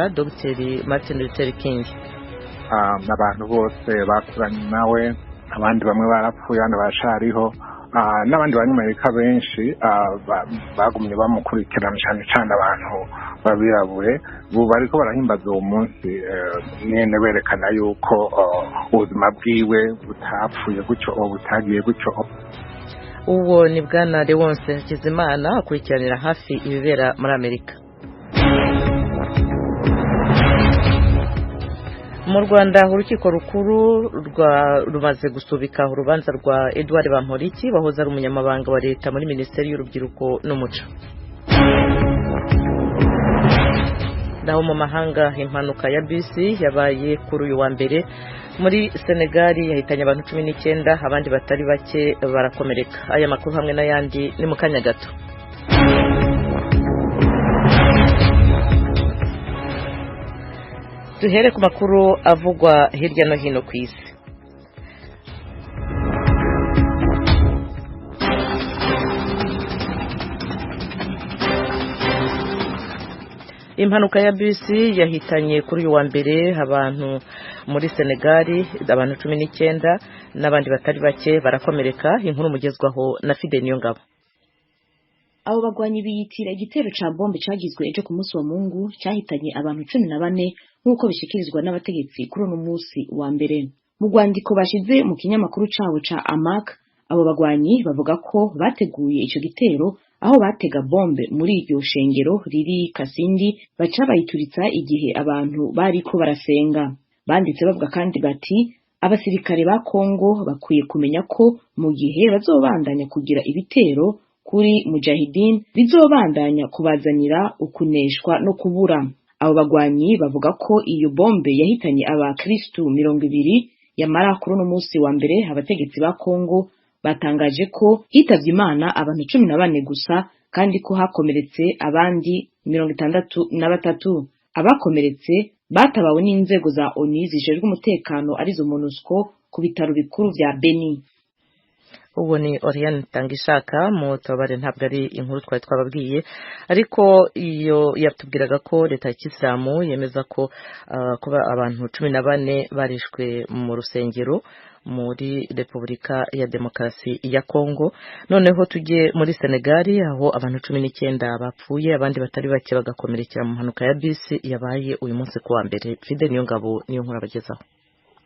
Amerika Dr Martin Luther King. N'abantu bose bakuranye nawe, abandi bamwe barapfuye abandi bashariho, n'abandi banyamerika benshi bagumye bamukurikirana cyane abantu babirabure bariko barahimbaza uwo munsi nyene berekana yuko ubuzima bwiwe butapfuye gutyo butagiye gutyo. Uwo ni bwana Leonce Hakizimana akurikiranira hafi ibibera muri Amerika. Mu Rwanda urukiko rukuru rumaze gusubika urubanza rwa Edouard Bamporiki wahoze ari umunyamabanga wa leta muri Minisiteri y'Urubyiruko n'Umuco. Naho mu mahanga impanuka ya bisi yabaye kuri uyu wa mbere muri Senegal yahitanye abantu 19 abandi batari bake barakomereka. Aya makuru hamwe n'ayandi ni mu kanya gato. Duhere ku makuru avugwa hirya no hino ku isi. Impanuka ya bisi yahitanye kuri uyu wa mbere abantu muri Senegal, abantu 19 n'abandi batari bake barakomereka. Inkuru mugezwaho na Fide Niyongabo. Abo bagwanyi biyitira igitero ca bombe cagizwe ejo ku munsi wa Mungu cyahitanye abantu 14 nk'uko bishikirizwa n'abategetsi kuri uno munsi wa mbere. Mu rwandiko bashize mu kinyamakuru cabo ca Amak, abo bagwanyi bavuga ko bateguye ico gitero aho batega bombe muri iryo shengero riri Kasindi baca bayituritsa igihe abantu bariko barasenga. Banditse bavuga kandi bati abasirikare ba Kongo bakwiye kumenya ko mu gihe bazobandanya kugira ibitero kuri Mujahideen bizobandanya kubazanira ukuneshwa no kubura. Abo bagwanyi bavuga ko iyo bombe yahitanye abakristu 200 yamara kuri uno munsi wa mbere. Abategetsi ba Kongo batangaje ko hitavye Imana abantu 14 gusa kandi ko hakomeretse abandi 63. Abakomeretse batabawe n'inzego za ONU zijejwe umutekano arizo MONUSCO ku bitaro bikuru vya Beni. Ubu ni Oriane Tangishaka mu tabare ntabwo ari inkuru twari twababwiye, ariko iyo yatubwiraga ko leta y'Islamu yemeza ko kuba abantu 14 barishwe mu rusengero muri Repubulika ya Demokarasi ya Kongo. Noneho tujye muri Senegal aho abantu 19 bapfuye abandi batari bake bagakomerekera mu mpanuka ya bisi yabaye uyu munsi ku wa mbere. Fide Niyongabo niyo nkuru abagezaho.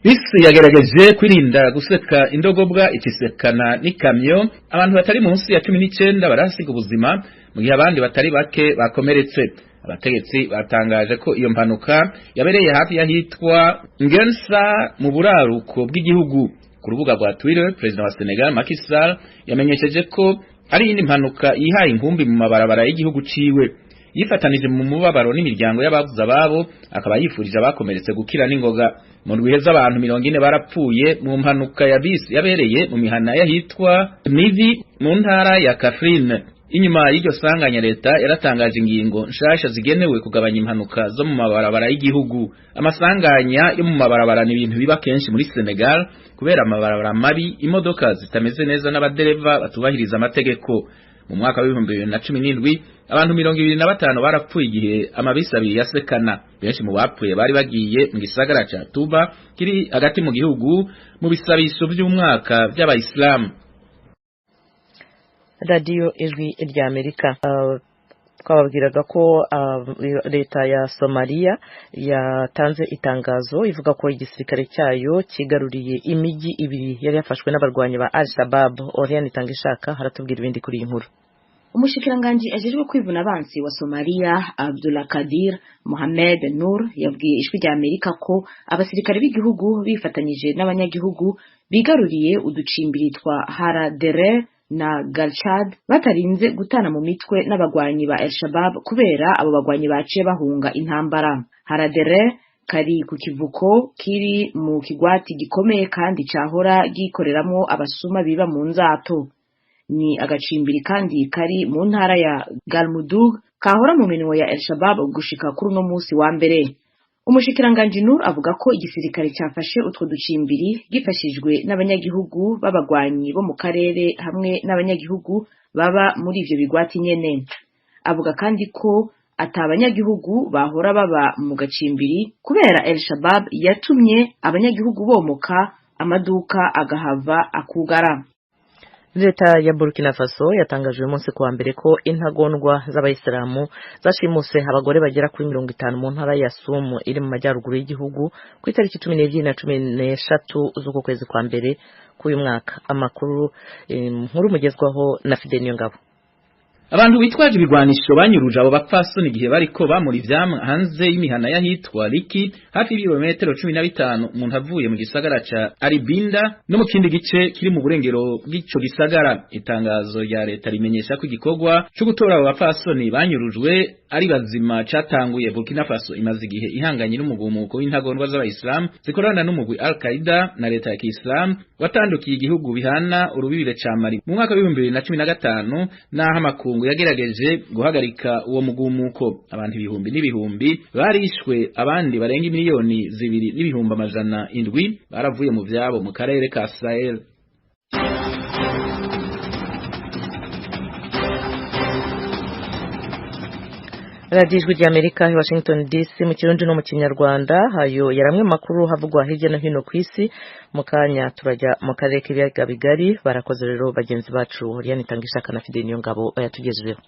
Bisi yagerageje kwirinda guseka indogobwa ikisekana n'ikamyo, abantu batari munsi ya 19 barasiga ubuzima mu gihe abandi batari bake bakomeretse. Abategetsi batangaje ko iyo mpanuka yabereye hafi yahitwa Ngensa mu buraruko bw'igihugu. Ku rubuga rwa Twitter, President wa Senegal Macky Sall yamenyesheje ko ari indi mpanuka yihaye inkumbi mu mabarabara y'igihugu ciwe. Yifatanije mu mubabaro n'imiryango y'ababuze ababo, akaba yifurije abakomeretse gukira n'ingoga. Mu rwiheza abantu 40 barapfuye mu mpanuka ya bisi yabereye mu mihana yahitwa Mivi mu ntara ya Kafrine. Inyuma y'iryo sanganya leta yaratangaje ingingo nshasha zigenewe kugabanya impanuka zo mu mabarabara y'igihugu. Amasanganya yo mu mabarabara ni ibintu biba kenshi muri Senegal kubera amabarabara mabi, imodoka zitameze neza n'abadereva batubahiriza amategeko. Mu mwaka wa 2017 abantu 25 barapfuye igihe amabisi abiri yasekana. Benshi mu bapfuye bari bagiye mu gisagara ca Touba kiri hagati mu gihugu mu bisabisho by'umwaka by'abayisilamu. Radio Ijwi rya Amerika. Twababwiraga ko leta ya Somalia yatanze itangazo ivuga ko igisirikare cyayo kigaruriye imijyi ibiri yari yafashwe n'abarwanyi ba Al-Shabaab. Oriane Tangishaka haratubwira ibindi kuri iyi nkuru. Umushikiranganji ajejwe kwivuna abansi wa Somalia Abdullah Kadir Mohamed Nur yabwiye Ijwi rya Amerika ko abasirikare b'igihugu bifatanyije n'abanyagihugu bigaruriye uducimbiri twa Haradere na Galchad batarinze gutana mu mitwe n'abagwanyi ba Al-Shabaab kubera abo bagwanyi baciye bahunga intambara. Haradere kari ku kivuko kiri mu kigwati gikomeye kandi cyahora gikoreramo abasuma biba mu nzato. Ni agacimbiri kandi kari mu ntara ya Galmudug kahora mu minwe ya Al-Shabaab gushika kuri uno munsi wa mbere. Umushikiranganji Nur avuga ko igisirikare cyafashe utwo ducimbiri gifashijwe n'abanyagihugu b'abagwanyi bo mu karere hamwe n'abanyagihugu baba muri ivyo bigwati nyene. Avuga kandi ko ata abanyagihugu bahora baba mu gacimbiri kubera El Shabab yatumye abanyagihugu bomoka amaduka agahava akugara. Leta ya Burkina Faso yatangaje uyu munsi kuwa mbere ko intagondwa z'abayisilamu zashimuse abagore bagera kuri 50 mu ntara ya Sumu iri mu majyaruguru y'igihugu ku itariki 12 na 13 z'uko kwezi kwa mbere k'uyu mwaka. Amakuru nkuru mugezwaho na Fidel Ngabo. Abantu bitwaje ibigwanisho banyuruje abo bapfasoni igihe bariko bamura ivyamwa hanze y'imihana yahitwa Liki hafi ibirometero 15 umuntu avuye mu gisagara ca Aribinda no mu kindi gice kiri mu burengero bw'ico gisagara. Itangazo rya leta rimenyesha ko igikorwa cyo gutora abo bapfasoni banyurujwe ari bazima catanguye. Burkina Faso imaze igihe ihanganye n'umugumuko w'intagondwa z'abayisilamu zikorana n'umugwi Al-Qaeda na leta ya Kiislamu watandukiye igihugu bihana urubibire ca Mali mu mwaka wa 2015 naho amakungu yagerageje guhagarika uwo mugumuko. Abantu ibihumbi n'ibihumbi barishwe, abandi barenga miliyoni 2.7 baravuye mu vyabo mu karere ka Sahel. Radio Ijwi ry'Amerika i Washington DC mu kirundi no mu kinyarwanda. Hayo yaramwe makuru havugwa hirya no hino ku isi. Mu kanya turajya mu karere k'ibiyaga bigari. Barakoze rero bagenzi bacu Oriane Tangishaka na Fidel Ngabo bayatugejejeho.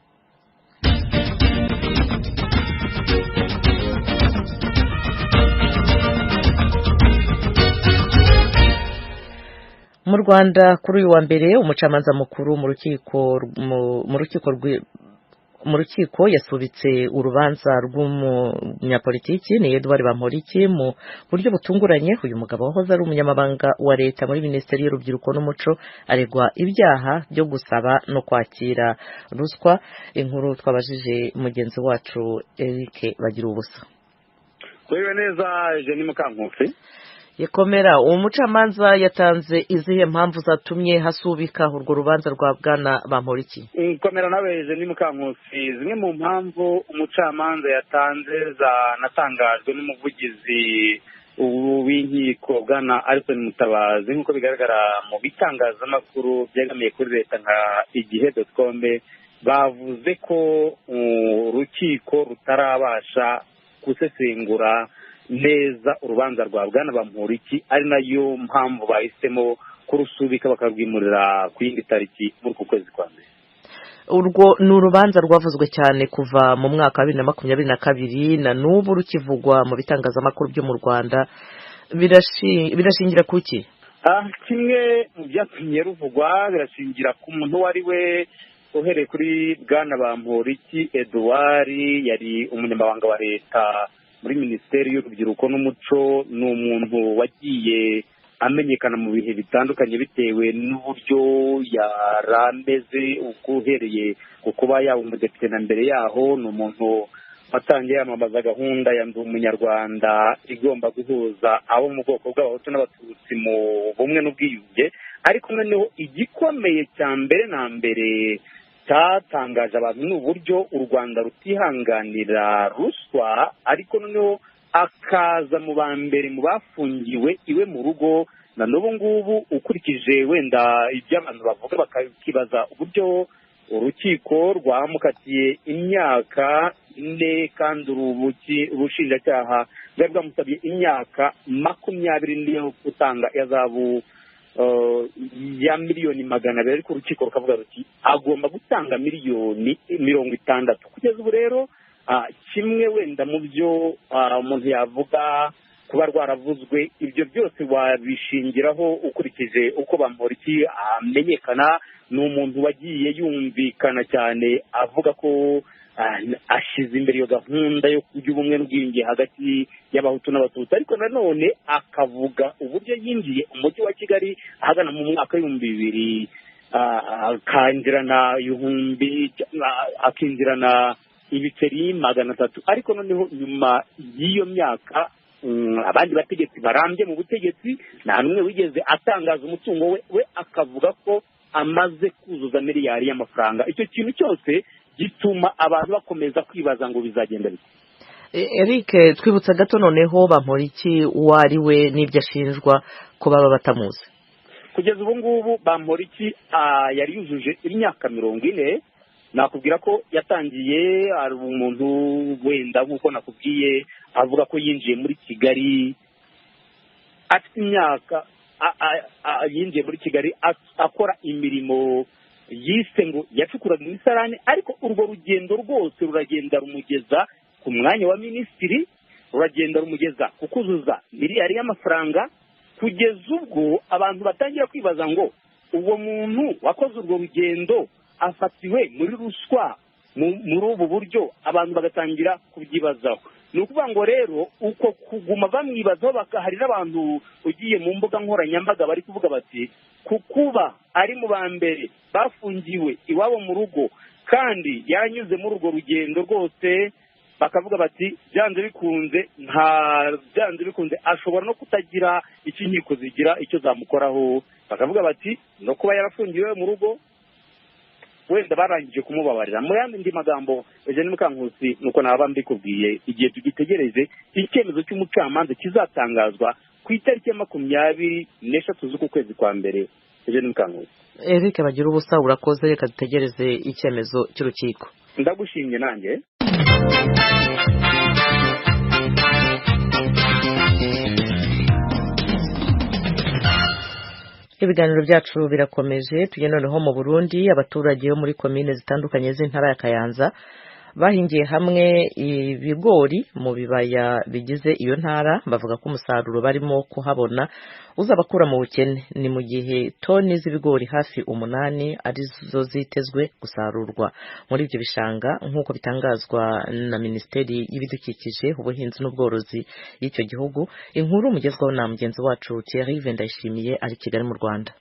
Mu Rwanda kuri uyu wa mbere umucamanza mukuru mu rukiko yasubitse urubanza rw'umunyapolitiki ni Edouard Bamporiki mu buryo butunguranye. Uyu mugabo wahoze ari umunyamabanga wa leta muri Minisiteri y'Urubyiruko n'Umuco aregwa ibyaha byo gusaba no kwakira ruswa. Inkuru twabajije mugenzi wacu Eric Bagira ubusa. Kwewe neza Jenny Mukankusi. Yekomera uwo mucamanza yatanze izihe mpamvu zatumye hasubika urwo rubanza rwa bwana Bamporiki? Komera nawe Jenny Mukankusi, zimwe mu mpamvu umucamanza yatanze zanatangajwe n'umuvugizi w'inkiko bwana Alison Mutabazi nk'uko bigaragara mu bitangazamakuru byegamiye kuri leta nka igihe.com, bavuze ko urukiko rutarabasha gusesengura neza urubanza rwa bwana Bamporiki, ari nayo mpamvu bahisemo kurusubika bakarwimurira ku yindi tariki muri ku kwezi kwa mbere. Urwo ni urubanza rwavuzwe cyane kuva mu mwaka wa 2022 na n'ubu rukivugwa mu bitangazamakuru byo mu Rwanda. Birashingira kuki? Kimwe mu byatumye ruvugwa birashingira ku muntu wari we uhereye kuri bwana Bamporiki Edouard. Yari umunyamabanga wa leta muri Minisiteri y'Urubyiruko n'Umuco. Ni umuntu wagiye amenyekana mu bihe bitandukanye bitewe n'uburyo yarameze uhereye ku kuba yaba umudepite na mbere yaho. Ni umuntu watangiye yamamaza gahunda ya Ndi Umunyarwanda igomba guhuza abo mu bwoko bw'Abahutu n'Abatutsi mu bumwe n'ubwiyunge. Ariko noneho igikomeye cya mbere na mbere cyatangaje abantu ni uburyo u Rwanda rutihanganira ruswa, ariko noneho akaza mu ba mbere mu bafungiwe iwe mu rugo. Na n'ubu ngubu ukurikije wenda ibyo abantu bavuga bakakibaza uburyo urukiko rwamukatiye imyaka 4 kandi ubushinjacyaha bwari bwamusabye imyaka 20 yo gutanga yazabu ya miliyoni 200, ariko urukiko rukavuga ruti agomba gutanga miliyoni 60. Kugeza ubu rero kimwe wenda mu byo umuntu yavuga kuba rwaravuzwe, ibyo byose wabishingiraho ukurikije uko Bamporiki amenyekana. Ni umuntu wagiye yumvikana cyane avuga ko ashize imbere iyo gahunda yo kugira ubumwe n'ubwiyunge hagati y'Abahutu n'Abatutsi, ariko nanone akavuga uburyo yinjiye umujyi wa Kigali ahagana mu mwaka w'2000 akinjirana ibiceri 300. Ariko noneho nyuma y'iyo myaka abandi bategetsi barambye mu butegetsi nta n'umwe wigeze atangaza umutungo we akavuga ko amaze kuzuza miliyari y'amafaranga. Icyo kintu cyose gituma abantu bakomeza kwibaza ngo bizagenda bite. Eric, twibutsa gato noneho Bamporiki uwo ari we n'ibyo ashinjwa ko baba batamuzi. Kugeza ubu ngubu Bamporiki yari yujuje imyaka 40. nakubwira ko yatangiye ari umuntu wenda nk'uko nakubwiye avuga ko yinjiye muri Kigali afite imyaka yinjiye muri Kigali akora imirimo yise ngo yacukuraga imisarane, ariko urwo rugendo rwose ruragenda rumugeza ku mwanya wa minisitiri, ruragenda rumugeza ku kuzuza miliyari y'amafaranga, kugeza ubwo abantu batangira kwibaza ngo uwo muntu wakoze urwo rugendo afatiwe muri ruswa muri ubu buryo, abantu bagatangira kubyibazaho. Ni ukuvuga ngo rero uko kuguma bamwibazaho, hari n'abantu ugiye mu mbuga nkoranyambaga bari kuvuga bati kukuba ari mu ba mbere bafungiwe iwabo mu rugo kandi yaranyuze muri urwo rugendo rwose, bakavuga bati byanze bikunze ashobora no kutagira icyo inkiko zigira icyo zamukoraho, bakavuga bati no kuba yarafungiwe mu rugo wenda barangije kumubabarira. Mu yandi magambo Eugene Mukankusi, nuko naba mbikubwiye, igihe tugitegereze icyemezo cy'umucamanza kizatangazwa ku itariki ya 23 z'uku kwezi kwa mbere. Eugene Mukankusi. Eric bagira ubusa, urakoze, reka dutegereze icyemezo cy'urukiko. Ndagushimye nanjye. Ibiganiro byacu birakomeje. Tujye noneho mu Burundi. Abaturage bo muri komine zitandukanye z'intara ya Kayanza bahingiye hamwe ibigori mu bibaya bigize iyo ntara, bavuga ko umusaruro barimo kuhabona uzabakura mu bukene. Ni mu gihe toni z'ibigori hafi 8 arizo zitezwe gusarurwa muri ibyo bishanga, nk'uko bitangazwa na Minisiteri y'Ibidukikije, Ubuhinzi n'Ubworozi y'icyo gihugu. Inkuru mugezwaho na mugenzi wacu Thierry Vendayishimiye ari Kigali mu Rwanda.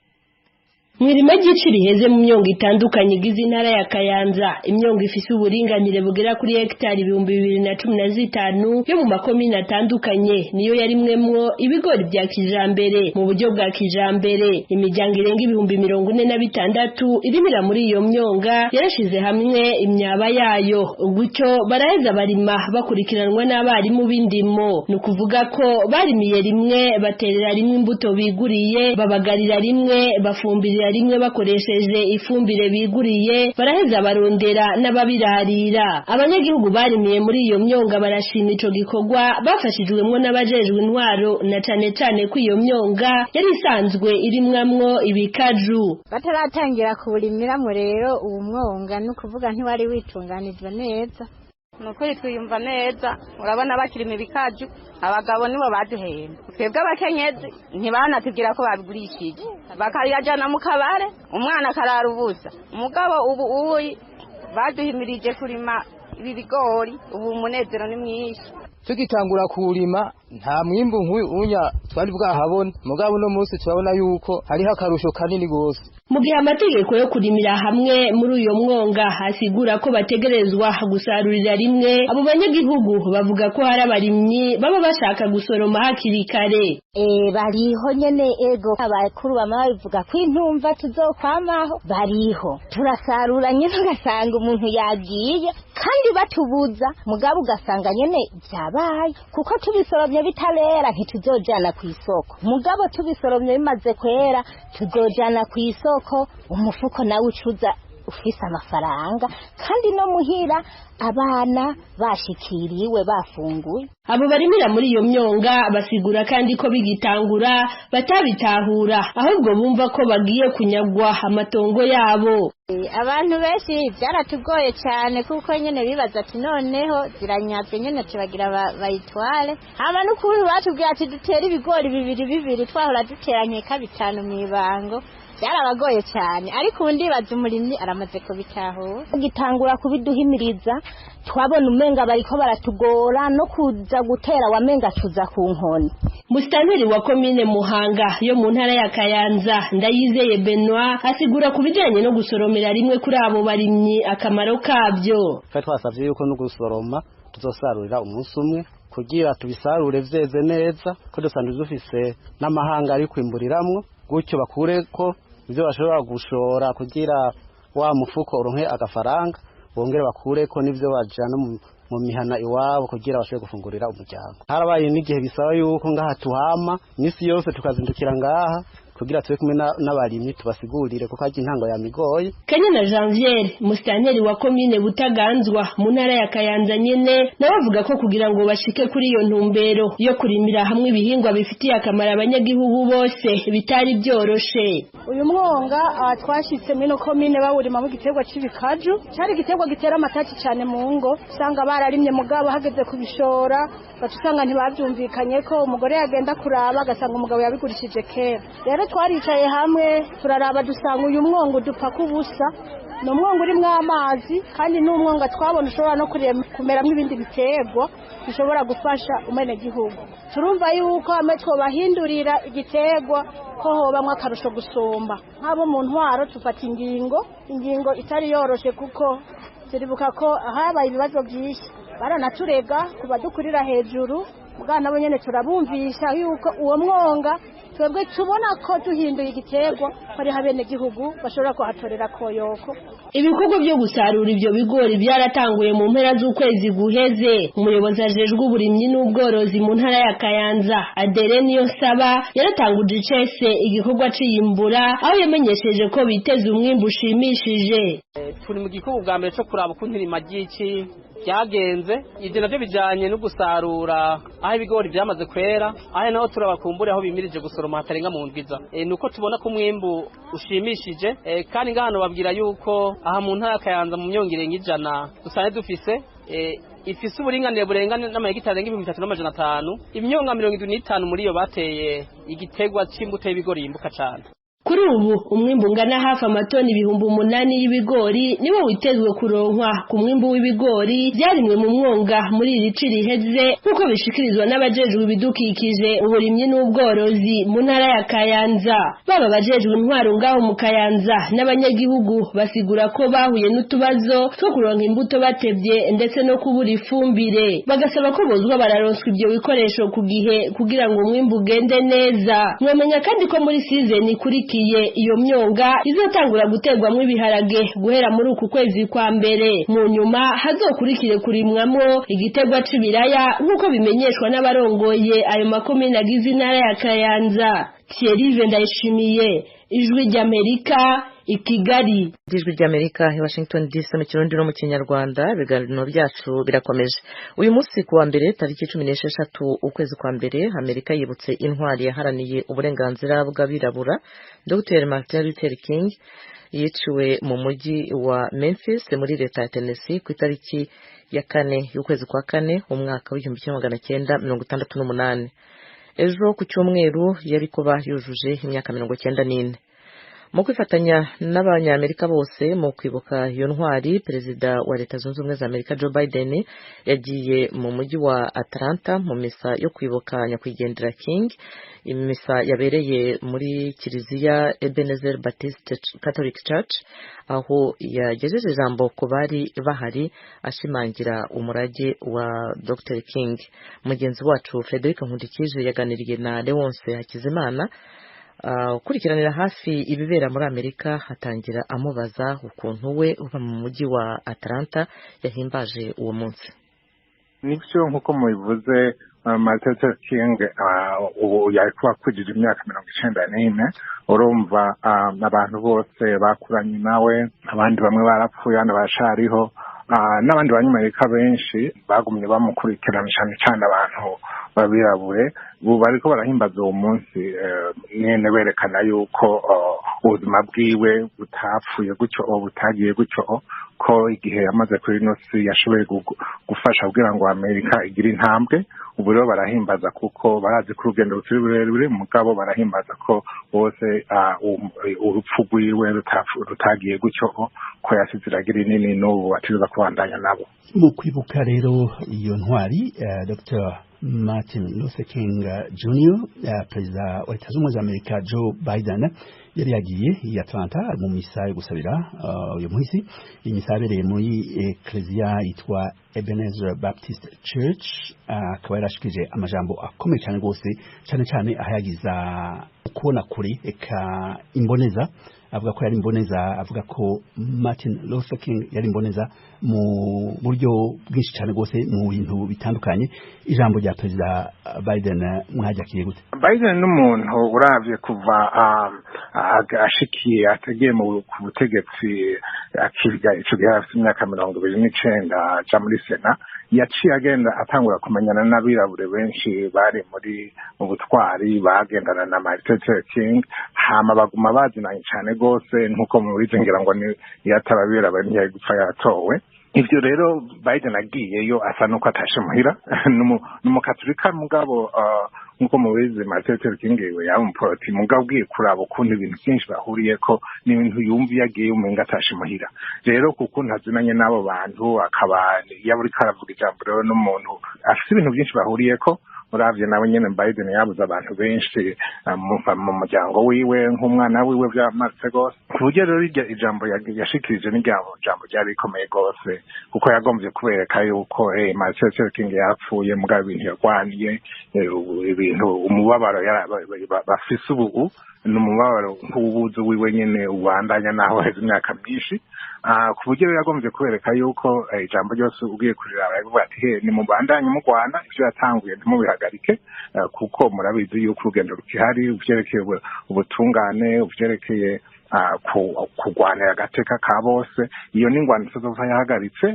Mwirima gici riheze mu myongo itandukanye igize intara ya Kayanza, imyongo ifise uburinganire bugera kuri hectare 2015 yo mu makomine atandukanye, niyo yarimwemwo ibigori bya kijambere mu buryo bwa kijambere. Imiryango irenga 46,000 irimira muri iyo myonga yarashize hamwe imyaba yayo, gutyo baraheza barima bakurikiranwa n'abarimu b'indimo. Ni ukuvuga ko barimiye rimwe, baterera rimwe imbuto biguriye, babagarira rimwe, bafumbirira rimwe bakoresheje ifumbire biguriye, baraheza barondera n'ababirarira. Abanyagihugu barimiye muri iyo myonga barashima ico gikorwa bafashijwemwo n'abajejwe intwaro, na cane ko iyo myonga yari isanzwe irimwamwo ibikaju. Bataratangira kuwurimiramwo rero uwo mwonga, ni ukuvuga ntiwari witunganijwe neza. Nukuri twiyumva neza, urabona bakirima ibikaju, abagabo nibo baduhenda. Twebwe abakenyezi ntibanatubwira ko babigurishije, bakayajana mu kabare, umwana akarara ubusa. Umugabo ubu baduhimirije kurima ibi bigori, ubu umunezero ni mwinshi. Tugitangura kurima nta mwimbu nk'unya twari bwahabona, mugabo no munsi turabona yuko hariho akarusho kanini gose. Mu gihe amategeko yo kurimira hamwe muri uyo mwonga hasigura ko bategerezwa gusarurira rimwe, abo banyagihugu bavuga ko hari abarimyi baba bashaka gusoroma hakiri kare. Bariho nyene ego, abakuru bama bivuga ko intumva tuzokwamaho, bariho turasarura nyene ugasanga umuntu yagiye kandi batubuza, mugabo ugasanga nyene byabaye kuko tubisoromye bitarera ntituzojana ku isoko, mugabo tubisoromye bimaze kwera tuzojana ku isoko, umufuko nawe ucuza ufise amafaranga kandi no muhira abana bashikiriwe bafunguye. Abo barimira muri iyo myonga basigura kandi ko bigitangura batabitahura, ahubwo bumva ko bagiye kunyagwa amatongo yabo. Abantu benshi byaratugoye cyane kuko nyene bibaza ati noneho ziranyazwe nyene tubagira bayitware. Hama n'ukuri batubwiye ati dutere ibigori bibiri twahora duteranye kabitanu mwibango. Byarabagoye cyane, ariko undi baza umurimyi aramaze kubitahura. Gitangura kubiduhimiriza, twabona umenga bariko baratugora no kuza gutera wamenga tuza ku nkoni. Musitanteri wa komine Muhanga yo mu ntara ya Kayanza, Ndayizeye Benoit, asigura kubijanye no gusoromera rimwe kuri abo barimyi akamaro kabyo. Twasavye yuko no gusoroma tuzosarurira umunsi umwe kugira tubisarure vyeze neza, ko dusanzwe dufise n'amahanga ari kwimburiramwo, gutyo bakure ko ivyo bashobora gushora kugira wa mufuko uronke agafaranga, bongere bakure ko nivyo bajana mu mihana iwabo kugira bashobore gufungurira umuryango. Harabaye n'igihe bisaba yuko ngaha tuhama, nisi yose tukazindukira ngaha kugira tube kumwe n'abarimyi tubasigurire kuko ari intango ya migoye. Kanyana Janvier musitanteri wa komine Butaganzwa mu ntara ya Kayanza nyene nawe avuga ko kugira ngo bashike kuri iyo ntumbero yo kurimira hamwe ibihingwa bifitiye akamaro abanyagihugu bose bitari byoroshe. Uyu mwonga twashitse mino komine bawurima mu giterwa c'ibikaju cyari igiterwa gitera amataki cyane mu ngo usanga bararimye mugabo hageze kubishora batusanga ntibavyumvikanye ko umugore yagenda kuraba agasanga umugabo yabigurishije kera. Rero twaricaye hamwe turaraba dusanga uyu mwongo dupfa kubusa ni umwongo urimwo amazi kandi n'umwonga twabona ushobora no kumeramwo ibindi biterwa bishobora gufasha umenegihugu. Turumva yuko hamwe twobahindurira igiterwa ko hobamwo akarusho gusumba nk'abo mu ntwaro tufata ingingo itari yoroshe kuko turibuka ko habaye ibibazo byinshi baranaturega kuba dukurira hejuru mugana nabo nyene turabumvisha yuko uwo mwonga twebwe tubona ko duhinduye igiterwa ari habene gihugu bashobora kuhatorera koyoko. Ibikorwa byo gusarura ibyo bigori byaratanguye mu mpera z'ukwezi guheze. Umuyobozi ajejwe uburimyi n'ubworozi mu ntara ya Kayanza Adere Niyonsaba yaratanguje icese igikorwa ciyimbura aho yamenyesheje ko biteze umwimbu ushimishije. Turi mu gikorwa bwa mbere cyo kuraba ukuntu irimagiki byagenze ivyo navyo bijanye no gusarura aho ibigori byamaze kwera aho naho turabakumbure aho bimirije gusoroma hatarenga mu ndwiza nuko tubona ko umwimbu ushimishije kandi ngahano babwira yuko aha mu ntara Kayanza mu myongere ng'ijana dusane dufise ifise uburinganire burengane n'amahegitari arenga 3500 imyonga 75 muri yo bateye igiterwa c'imbuto y'ibigori yimbuka cane. Kuri ubu umwimbu ungana hafi amatoni 800 y'ibigori niwo witezwe kuronkwa ku mwimbu w'ibigori byarimwe mu mwonga muri iri ci riheze nkuko bishikirizwa n'abajejwe ibidukikije uburimyi n'ubworozi mu ntara ya Kayanza. Baba bajejwe intwaro ngaho mu Kayanza n'abanyagihugu basigura ko bahuye n'utubazo two kuronka imbuto batevye ndetse no kubura ifumbire bagasaba ko bozwa bararonswa ibyo bikoresho ku gihe kugira ngo umwimbu ugende neza. Mwamenya kandi ko muri season kuri iyo myonga izotangura guterwamwo ibiharage guhera muri uku kwezi kwa mbere mu nyuma hazokurikire kurimwamwo igiterwa c'ibiraya nkuko bimenyeshwa n'abarongoye ayo makomine agize intara ya Kayanza. Thierry Ndayishimiye, Ijwi ry'Amerika, i Kigali. Ijwi ry'Amerika i Washington DC mu Kirundi no mu Kinyarwanda. Ibiganiro byacu birakomeje. Uyu munsi kuwa mbere tariki 16 ukwezi kwa mbere Amerika yibutse intwari yaharaniye uburenganzira bw'abirabura Dr. Martin Luther King yiciwe mu mujyi wa Memphis muri leta ya Tennessee ku itariki ya 4 y'ukwezi kwa 4 umwaka w'1968. Ejo ku cyumweru yari kuba yujuje imyaka 94. Mu kwifatanya n'abanyamerika bose mu kwibuka iyo ntwari, perezida wa Leta Zunze Ubumwe za Amerika Joe Biden yagiye mu mujyi wa Atlanta mu misa yo kwibuka nyakwigendera King. Imisa yabereye muri Kiliziya Ebenezer Baptist Catholic Church aho yagejeje ijambo ku bari bahari ashimangira umurage wa Dr. King. Mugenzi wacu Frederic Nkundikije yaganiriye na Leonce Hakizimana ukurikiranira hafi ibibera muri Amerika, hatangira amubaza ukuntu we uba mu mujyi wa Atlanta yahimbaje uwo munsi. Nibyo nkuko mubivuze Martin Luther King ubu yarikuba kujije imyaka 94. urumva abantu bose bakuranye nawe, abandi bamwe barapfuye abandi bashariho, n'abandi banyamerika benshi bagumye bamukurikirana cyane abantu babirabure. Ubu bariko barahimbaza uwo munsi nyene berekana yuko ubuzima bwiwe butapfuye gutyo butagiye gutyo, ko igihe yamaze kuri ino si yashoboye gufasha kugira ngo Amerika igire intambwe. Ubu rero barahimbaza kuko barazi ko urugendo rutari rurerure, mugabo barahimbaza ko bose urupfu rwiwe rutagiye gutyo, ko yasize iragira inini n'ubu atiza kubandanya nabo. Mu kwibuka rero iyo ntwari Dr. Martin Luther King Jr. Perezida wa Leta Zunze Ubumwe za Amerika Joe Biden yari yagiye i Atlanta mu misa yo gusabira uyu munsi. Iyi misa yabereye muri Ecclesia yitwa Ebenezer Baptist Church. Akaba yarashikije amajambo akomeye cyane rwose, cyane ahayagiza ukubona kure eka imboneza avuga ko yari imboneza avuga ko Martin Luther King yari imboneza mu buryo bwinshi cyane rwose mu bintu bitandukanye ijambo rya perezida Biden mwajakiye gute Biden n'umuntu uravye kuva ashikiye ategeye mu butegetsi akirya ico gihe afite imyaka 29 aja muri Sena yaciye agenda atangura kumenyana n'abirabure benshi bari mu butwari bagendana na Martin Luther King hama baguma bazinanye cyane gose nkuko mubizi ngira ngo ni yatarabirabure ntiyari gupfa yatowe ivyo rero Biden agiyeyo asa nuko atashe muhira n'umukatolika mugabo nkuko mubizi Martin Luther King yari umuporoti mugabo ugiye kuraba ukuntu ibintu byinshi bahuriyeko n'ibintu yumva yagiye umenga atashe muhira rero kuko ntazinanye n'abo bantu akaba yaburi karavuga ijambo rero n'umuntu afite ibintu byinshi bahuriyeko uravye nawe nyene Biden yabuze abantu benshi mu muryango wiwe nk'umwana wiwe byamaze gose kuburyo rero ijambo yashikirije n'ijambo ryari rikomeye gose kuko yagombye kubereka yuko Martin Luther King yapfuye mugabo ibintu yarwaniye ibintu umubabaro bafise ubu n'umubabaro nk'ububuzi wiwe nyene ubandanya naho heze imyaka myinshi ku buryo yagombye kubereka yuko ijambo ryose ugiye kuriraba yavuga ati ni mubandanye mu Rwanda ivyo yatanguye ntimubihagarike kuko murabizi yuko urugendo rukihari uvyerekeye ubutungane uvyerekeye kurwanira agateka ka bose iyo n'ingwano itazova yahagaritse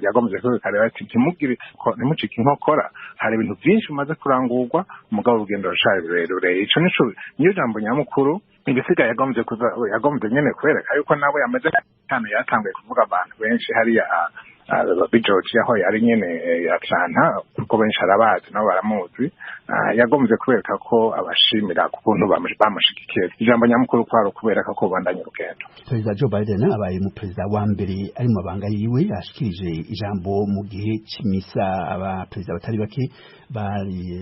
yagombye kubereka ati ntimucike inkokora hari ibintu byinshi bimaze kurangurwa umugabo urugendo rushari rurerure ico niyo jambo nyamukuru ibisigaye yagombye nyene kubereka yuko nawe yamaze cyane yatanguye kuvuga abantu benshi hariya George yaho yari nyene Atlanta kuko benshi arabazi nabo baramuzi yagombye kubereka ko abashimira kukuntu bamushigikiye ijambo nyamukuru kwaro kubereka ko bandanye urugendo Perezida Joe Biden abaye mu perezida wa mbere ari mu mabanga yiwe ashikirije ijambo mu gihe c'imisa aba perezida batari bake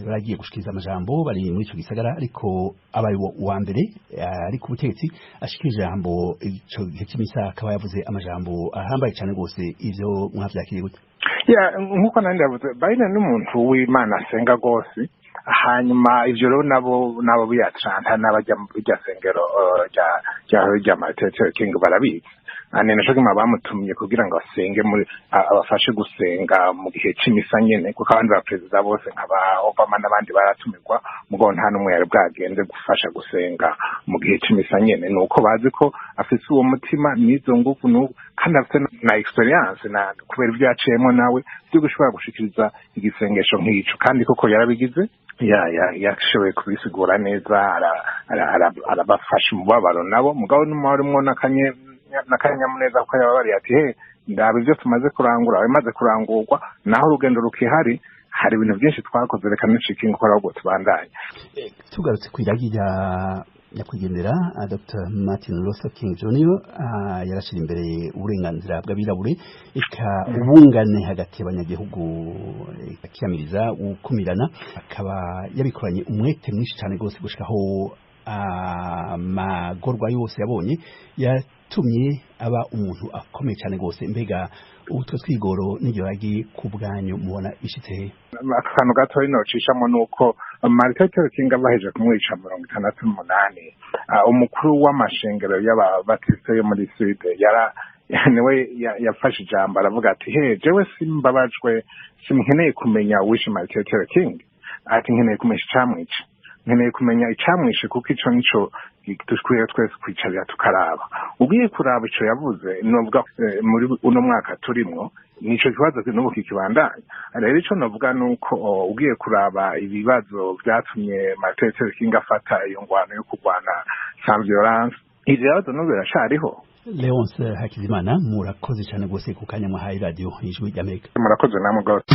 baragiye gushikiriza amajambo bari muri ico gisagara ariko abaye wa mbere ari ku butegetsi ashikirije ijambo ico gihe c'imisa akaba yavuze amajambo ahambaye cyane gose ivyo mwavyakiriye gute nkuko nandi yavuze Biden n'umuntu w'Imana asenga gose hanyuma ivyo rero nabo biyatranta n'abajya mu sengero rya Martin Luther King barabizi nasho kima bamutumye kugira ngo asenge muri abafashe gusenga mu gihe c'imisa nyene kuko abandi ba president bose nk'aba Obama n'abandi baratumirwa mugo nta numwe yari bwagende gufasha gusenga mu gihe c'imisa nyene nuko bazi ko afise uwo mutima nizo nguvu kandi afite na experience na kubera ibyo yaciyemo nawe byo gushobora gushikiriza igisengesho nk'ico kandi koko yarabigize yashoboye kubisigura neza arabafasha umubabaro nabo mugabo n'umwe n'akanyamuneza kuko yababariye ati ndaba ibyo tumaze kurangura bimaze kurangurwa naho urugendo rukihari hari ibintu byinshi twakoze reka nicike inkokora ahubwo tubandanye tugarutse ku iragi nyakwigendera Dr. Martin Luther King Jr. yarashira imbere uburenganzira bw'abirabure eka ubungane hagati y'abanyagihugu akiyamiriza ukumirana akaba yabikoranye umwete mwinshi cyane gose gushikaho amagorwa yose yabonye yatumye aba umuntu akomeye cyane gose mbega utwo twigoro n'iryo ragi ku bwanyu mubona bishitse akantu gato inocishamwo nuko Martin Luther King abaheje kumwica 68 umukuru w'amashengero y'ababatiste yo muri Sud niwe yafashe ijambo aravuga ati jewe simbabajwe simkeneye kumenya wishe Martin Luther King ati nkeneye kumenya icamwica nkeneye kumenya icamwishe kuko ico nico dushwiye twese kwicarira tukaraba ugiye kuraba ico yavuze novuga muri uno mwaka turimwo nico kibazo n'ubu kikibandanya rero ico novuga nuko ugiye kuraba ibibazo byatumye Martin Luther King afata iyo ngwano yo kurwana sans violence ibibazo n'ubu birashariho Leonce Hakizimana murakoze cyane gose ku kanya mwahaye radio Ijwi ry'Amerika murakoze namwe gose